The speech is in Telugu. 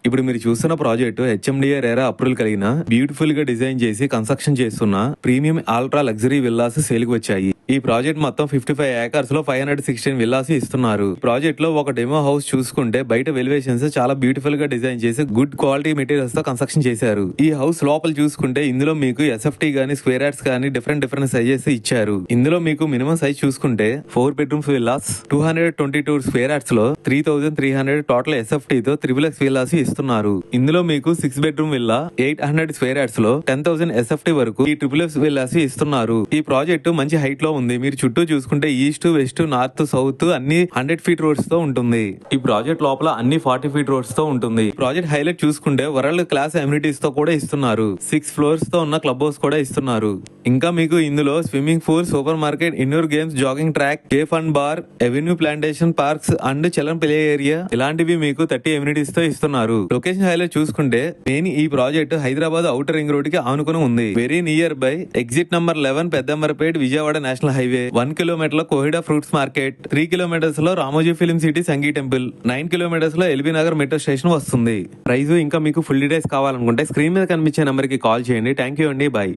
ఇప్పుడు మీరు చూస్తున్న ప్రాజెక్టు హెచ్ఎండిఆర్ ఎరా అప్రూవల్ కలిగిన బ్యూటిఫుల్ గా డిజైన్ చేసి కన్స్ట్రక్షన్ చేస్తున్న ప్రీమియం అల్ట్రా లగ్జరీ విల్లాస్ సేల్కి వచ్చాయి. ఈ ప్రాజెక్ట్ మొత్తం 55 ఏకర్స్ లో 516 విల్లాస్ ఇస్తున్నారు. ప్రాజెక్ట్ లో ఒక డెమో హౌస్ చూసుకుంటే బయట వెలివేషన్స్ చాలా బ్యూటిఫుల్ గా డిజైన్ చేసి గుడ్ క్వాలిటీ మెటీరియల్స్ తో కన్స్ట్రక్షన్ చేశారు. ఈ హౌస్ లోపల చూసుకుంటే ఇందులో మీకు ఎస్ఎఫ్టీ గానీ స్క్వేర్ యార్డ్స్ గానీ డిఫరెంట్ సైజెస్ ఇచ్చారు. ఇందులో మీకు మినిమం సైజ్ చూసుకుంటే 4 బెడ్రూమ్స్ విల్లాస్ 222 స్క్వేర్ యార్డ్స్ లో 3300 టోటల్ ఎస్ఎఫ్టీ తో త్రిబుల్ విల్లాస్ ఇస్తున్నారు. ఇందులో మీకు 6 బెడ్రూమ్ విల్లా 800 స్క్వేర్ యార్డ్స్ లో 10,000 ఎస్ఎఫ్టీ వరకు ఈ ట్రిపుల్ విల్లాస్ ఇస్తున్నారు. ఈ ప్రాజెక్ట్ మంచి హైట్ లో ఉంది. మీరు చుట్టూ చూసుకుంటే ఈస్ట్ వెస్ట్ నార్త్ సౌత్ అన్ని 100 ఫీట్ రోడ్స్ తో ఉంటుంది. ఈ ప్రాజెక్ట్ లోపల అన్ని 40 ఫీట్ రోడ్స్ తో ఉంటుంది. ప్రాజెక్ట్ హైలైట్ చూసుకుంటే వరల్డ్ క్లాస్ అమ్యూనిటీస్ తో కూడా ఇస్తున్నారు. 6 ఫ్లోర్స్ తో ఉన్న క్లబ్ హౌస్ కూడా ఇస్తున్నారు. ఇంకా మీకు ఇందులో swimming pool, super market, indoor games, jogging track, cafe and bar, avenue plantation, parks and children play area ఇలాంటివి మీకు 30 అమ్యూనిటీస్ తో ఇస్తున్నారు. లొకేషన్ హైలైట్ చూసుకుంటే మెయిన్ ఈ project Hyderabad outer ring road కి ఆనుకుని ఉంది. Very near by exit number 11 Peddamberpet Vijayawada national highway, 1 kilometer లో కోహిడా ఫ్రూట్స్ మార్కెట్, 3 కిలోమీటర్స్ లో Ramoji film city Sanghi temple, 9 kilometers లో ఎల్బీ నగర్ మెట్రో స్టేషన్ వస్తుంది. ప్రైస్ ఇంకా మీకు ఫుల్ డీటెయిల్స్ కావాలనుకుంటే స్క్రీన్ మీద కనిపించే నెంబర్ కి కాల్ చేయండి. థ్యాంక్ యూ అండి. బై.